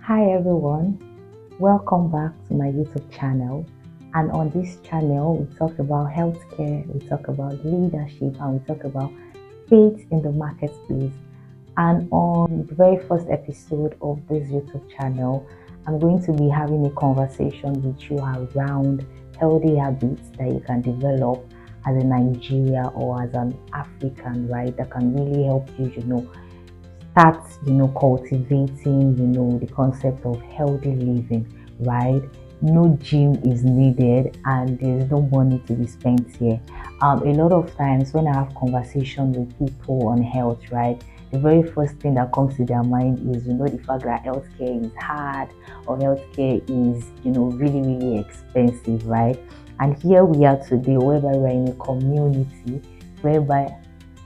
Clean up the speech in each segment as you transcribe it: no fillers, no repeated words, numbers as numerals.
Hi everyone, welcome back to my YouTube channel. And on this channel, we talk about healthcare, we talk about leadership, and we talk about faith in the marketplace. And on the very first episode of this YouTube channel, I'm going to be having a conversation with you around healthy habits that you can develop as a Nigeria or as an African, right? That can really help you, start cultivating the concept of healthy living, right? No gym is needed and there's no money to be spent here. A lot of times when I have conversations with people on health, right, the very first thing that comes to their mind is the fact that healthcare is hard or healthcare is really really expensive, right? And here we are today whereby we're in a community whereby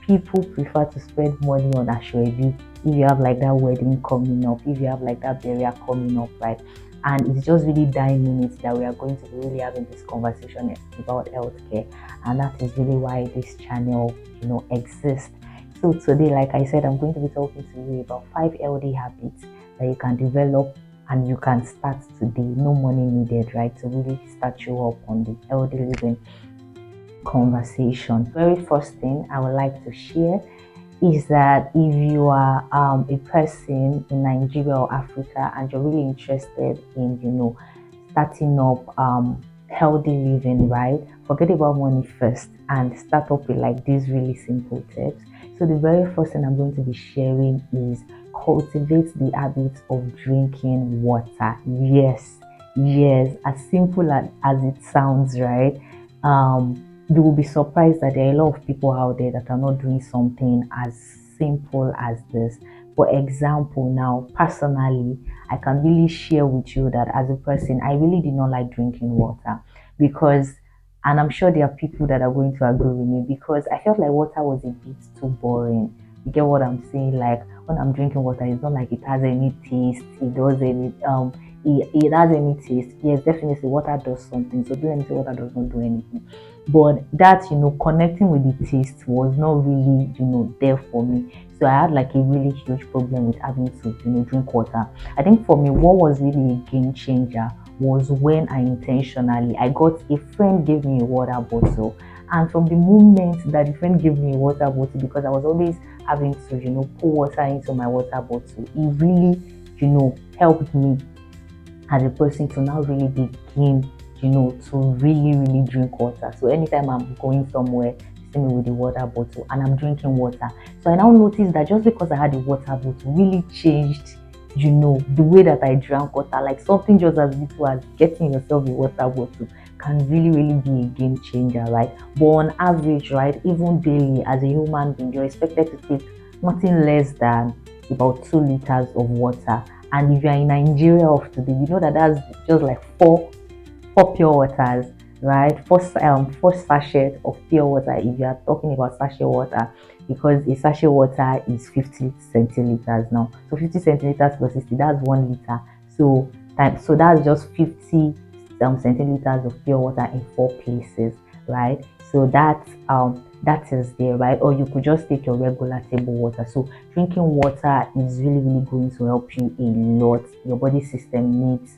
people prefer to spend money on ashwabi if you have like that wedding coming up, if you have like that burial coming up, right? And it's just really 9 minutes that we are going to be really having this conversation about healthcare, and that is really why this channel exists. So today, like I said, I'm going to be talking to you about 5 healthy habits that you can develop and you can start today. No money needed, right? To really start you up on the healthy living conversation. Very first thing I would like to share is that if you are a person in Nigeria or Africa and you're really interested in starting up healthy living, right? Forget about money first and start up with like these really simple tips. So the very first thing I'm going to be sharing is cultivate the habit of drinking water. Yes, as simple as it sounds, right? You will be surprised that there are a lot of people out there that are not doing something as simple as this. For example, now personally, I can really share with you that as a person, I really did not like drinking water because, and I'm sure there are people that are going to agree with me, because I felt like water was a bit too boring. You get what I'm saying? Like when I'm drinking water, it's not like it has any taste, it has any taste. Yes, definitely water does something. So don't say water does not do anything. But that connecting with the taste was not really there for me. So I had like a really huge problem with having to drink water. I think for me what was really a game changer was when I got a friend gave me a water bottle, and from the moment that the friend gave me a water bottle, because I was always having to pour water into my water bottle, it really helped me as a person to now really begin, to really, really drink water. So anytime I'm going somewhere, you see me with the water bottle and I'm drinking water. So I now noticed that just because I had a water bottle really changed, the way that I drank water. Like something just as little as getting yourself a water bottle can really, really be a game changer, right? But on average, right, even daily as a human being, you're expected to take nothing less than about 2 liters of water. And if you're in Nigeria of today, you know that that's just like four pure waters, right? Four sachet of pure water if you are talking about sachet water, because a sachet water is 50 centiliters now. So 50 centiliters plus 60, that's 1 liter. So that's just 50 centiliters of pure water in 4 places, right? So that is there, right? Or you could just take your regular table water. So drinking water is really really going to help you a lot. Your body system needs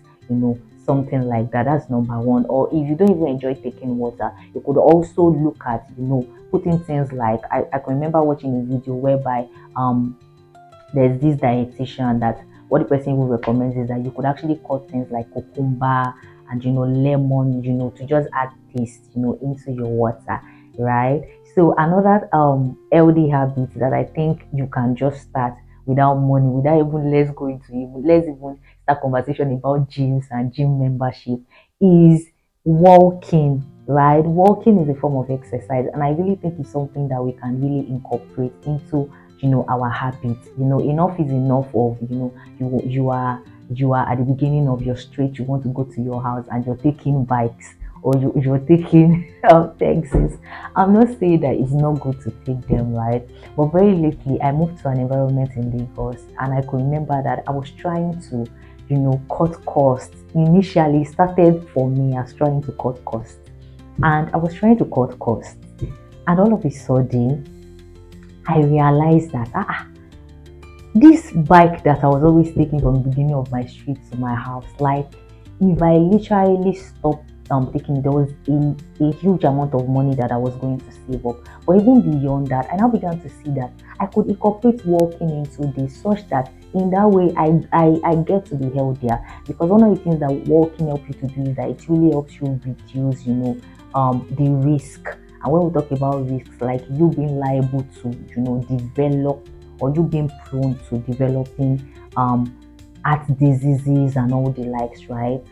something like that. That's number one. Or if you don't even enjoy taking water, you could also look at putting things like, I can remember watching a video whereby there's this dietitian that what the person will recommend is that you could actually cut things like cucumber and lemon, to just add taste into your water, right? So another healthy habit that I think you can just start without money, without even let's even start conversation about gyms and gym membership, is walking, right? Walking is a form of exercise, and I really think it's something that we can really incorporate into our habits. Enough is enough of you are at the beginning of your street, you want to go to your house and you're taking bikes, or you're taking taxis. I'm not saying that it's not good to take them, right? But very lately I moved to an environment in Lagos, and I could remember that I was trying to cut costs. Initially it started for me as trying to cut costs, and I was trying to cut costs, and all of a sudden I realized that This bike that I was always taking from the beginning of my street to my house, like if I literally stopped taking, there was a huge amount of money that I was going to save up. But even beyond that, I now began to see that I could incorporate walking into this such that in that way I get to be healthier, because one of the things that walking helps you to do is that it really helps you reduce, the risk. And when we talk about risks, like you being liable to, develop, or you being prone to developing heart diseases and all the likes, right?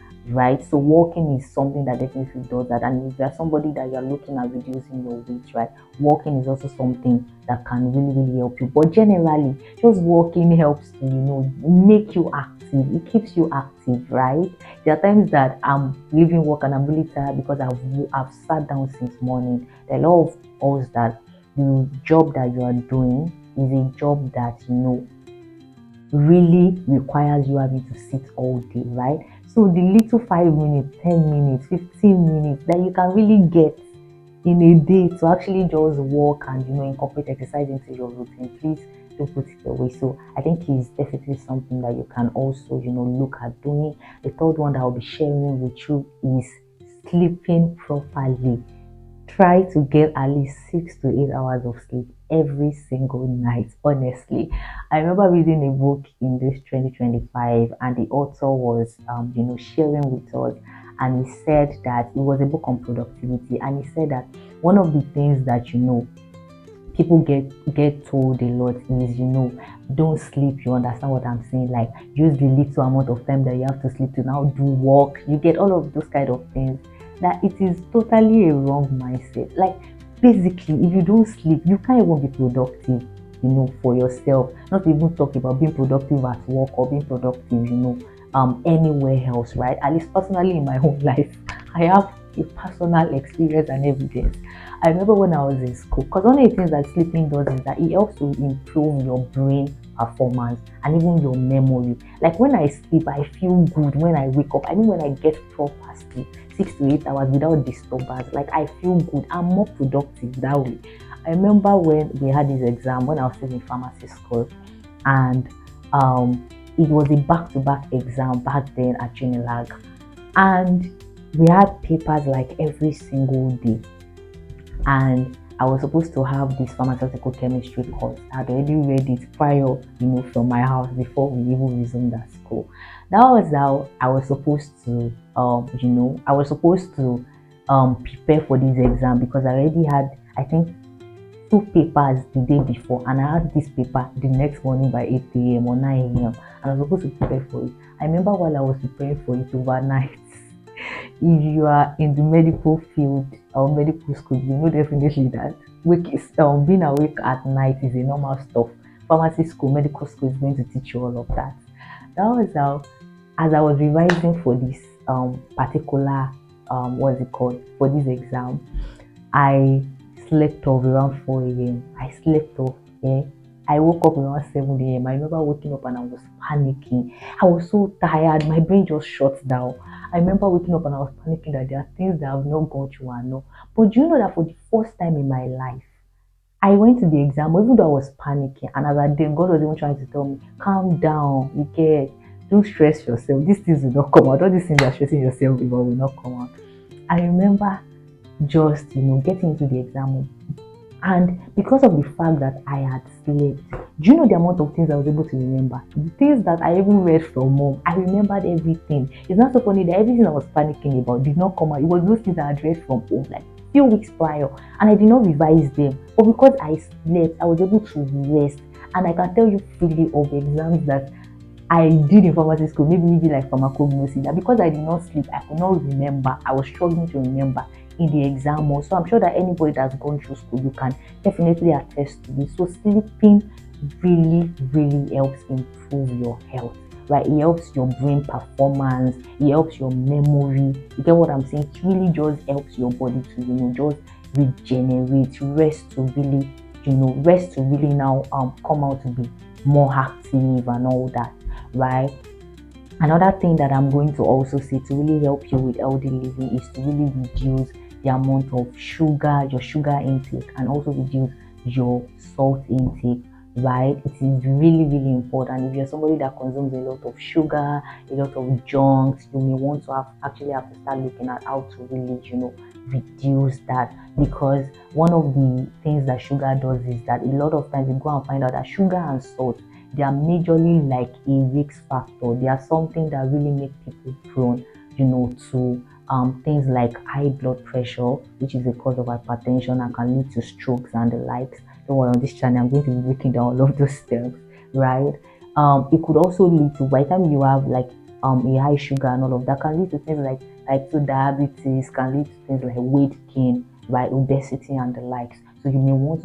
So walking is something that definitely does that. And if you're somebody that you're looking at reducing your weight, right, walking is also something that can really help you. But generally, just walking helps to, make you active. It keeps you active, right? There are times that I'm leaving work and I'm really tired because I've sat down since morning. There are a lot of us that the job that you are doing is a job that really requires you having to sit all day, right? So the little 5 minutes, 10 minutes, 15 minutes that you can really get in a day to actually just walk and incorporate exercise into your routine, please don't put it away. So I think it's definitely something that you can also look at doing. The third one that I'll be sharing with you is sleeping properly. Try to get at least 6 to 8 hours of sleep every single night. Honestly, I remember reading a book in this 2025, and the author was sharing with us, and he said that it was a book on productivity, and he said that one of the things that people get told a lot is don't sleep. You understand what I'm saying? Like, use the little amount of time that you have to sleep to now do work. You get all of those kind of things. That it is totally a wrong mindset. Like, basically, if you don't sleep, you can't even be productive, for yourself. Not even talk about being productive at work or being productive, anywhere else, right? At least personally in my own life, I have a personal experience and evidence. I remember when I was in school, because one of the things that sleeping does is that it helps to improve your brain performance and even your memory. Like, when I sleep, I feel good when I wake up. I mean, when I get proper sleep, 6 to 8 hours without disturbance, like, I feel good. I'm more productive that way. I remember when we had this exam when I was still in pharmacy school, and it was a back-to-back exam back then at Unilag, and we had papers like every single day, and I was supposed to have this pharmaceutical chemistry course. I'd already read it prior, from my house before we even resumed at school. That was how I was supposed to, prepare for this exam, because I already had, I think, two papers the day before, and I had this paper the next morning by 8 a.m. or 9 a.m. and I was supposed to prepare for it. I remember while I was preparing for it overnight, if you are in the medical field or medical school, you know definitely that being awake at night is a normal stuff. Pharmacy school, medical school is going to teach you all of that. That was how, as I was revising for this particular what's it called, for this exam, I slept off around 4 a.m. I slept off. Yeah. I woke up around 7 a.m. I remember waking up and I was panicking. I was so tired. My brain just shut down. I remember waking up and I was panicking that there are things that I've not gone through and know. But do you know that for the first time in my life, I went to the exam, even though I was panicking, and as I did, God was even trying to tell me, calm down, you get, don't stress yourself. These things will not come out. All these things you're stressing yourself about will not come out. I remember just, getting into the exam, and because of the fact that I had slept, do you know the amount of things I was able to remember? The things that I even read from home, I remembered everything. It's not so funny that everything I was panicking about did not come out. It was those things I had read from home, like few weeks prior, and I did not revise them. But because I slept, I was able to rest. And I can tell you freely of exams that I did in pharmacy school, maybe like pharmacognosy, that because I did not sleep, I could not remember. I was struggling to remember in the exam. So I'm sure that anybody that's gone through school, you can definitely attest to this. So sleeping really helps improve your health, right? It helps your brain performance, it helps your memory. You get what I'm saying? It really just helps your body to just regenerate, rest to really now come out to be more active and all that, right? Another thing that I'm going to also say to really help you with healthy living is to really reduce the amount of sugar, your sugar intake, and also reduce your salt intake. right? It is really, really important. If you're somebody that consumes a lot of sugar, a lot of junks, you may want to actually have to start looking at how to really, reduce that, because one of the things that sugar does is that a lot of times you go and find out that sugar and salt, they are majorly like a risk factor. They are something that really make people prone, to things like high blood pressure, which is a cause of hypertension and can lead to strokes and the likes. Don't worry, on this channel, I'm going to be breaking down all of those steps, right? It could also lead to, by the time you have like a high sugar and all of that, can lead to things like type 2 diabetes, can lead to things like weight gain, right? Obesity and the likes. So you may want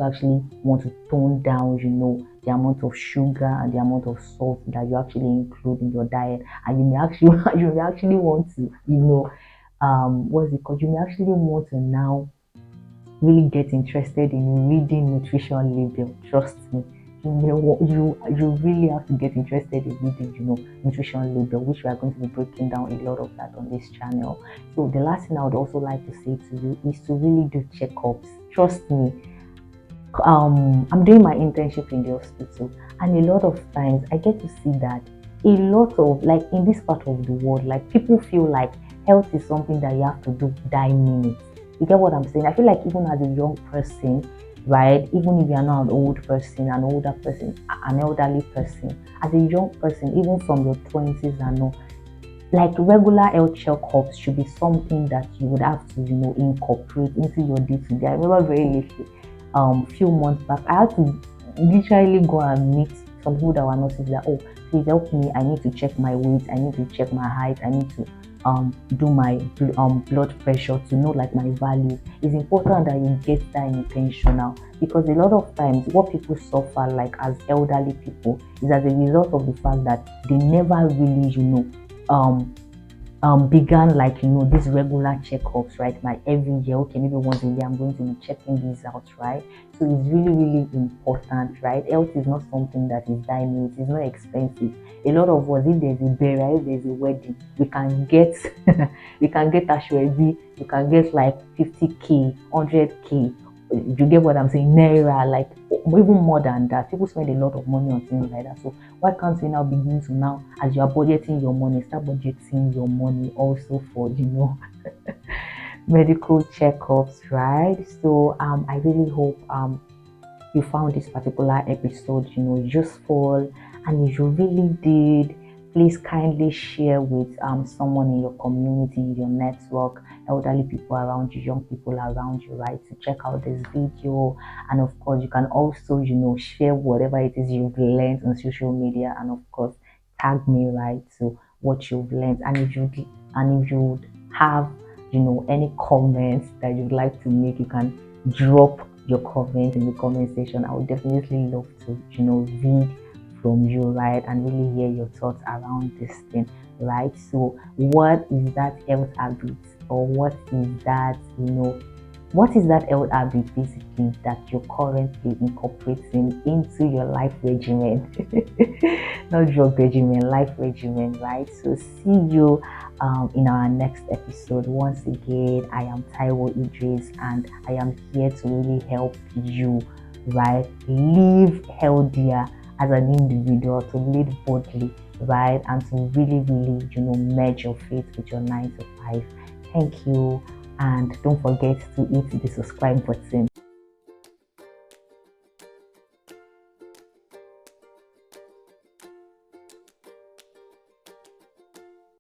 to tone down, the amount of sugar and the amount of salt that you actually include in your diet. And you may actually you may actually want to, what's it called? You may actually want to now really get interested in reading nutrition label. Trust me, you really have to get interested in reading, nutrition label, which we are going to be breaking down a lot of that on this channel. So the last thing I would also like to say to you is to really do checkups. Trust me, I'm doing my internship in the hospital, and a lot of times I get to see that a lot of, like, in this part of the world, like, people feel like health is something that you have to do die minutes. You get what I'm saying? I feel like even as a young person, right, even if you're not an old person, an older person, an elderly person, as a young person, even from your 20s and all, like, regular health checkups should be something that you would have to, incorporate into your day to day. I remember very lately, few months back, I had to literally go and meet some people that were nurses, that, oh, please help me, I need to check my weight, I need to check my height, I need to do my blood pressure to know, like, my value. It's important that you get that intentional, because a lot of times what people suffer, like, as elderly people, is as a result of the fact that they never really, um began, like, these regular checkups, right? Like every year, okay, maybe once a year I'm going to be checking these out, right? So it's really, really important, right? Health is not something that is dying, it is not expensive. A lot of us, if there's a burial, if there's a wedding, we can get we can get ashwebi, you can get like 50K, 100K. You get what I'm saying? Naira, like, even more than that. People spend a lot of money on things like that. So why can't we now begin to, now, as you are budgeting your money, start budgeting your money also for, medical checkups, right? So I really hope you found this particular episode, useful. And if you really did, please kindly share with someone in your community, your network, elderly people around you, young people around you, right, to check out this video. And of course, you can also, share whatever it is you've learned on social media, and of course, tag me, right, to what you've learned. And if you have, any comments that you'd like to make, you can drop your comment in the comment section. I would definitely love to, read from you, right, and really hear your thoughts around this thing, right? So what is that health habit, or what is that, what is that health habit basically that you're currently incorporating into your life regimen? Not drug regimen, life regimen, right? So see you in our next episode. Once again, I am Taiwo Idris, and I am here to really help you, right, live healthier as an individual, to lead boldly, right, and to really, really, merge your faith with your 9 to 5. Thank you, and don't forget to hit the subscribe button.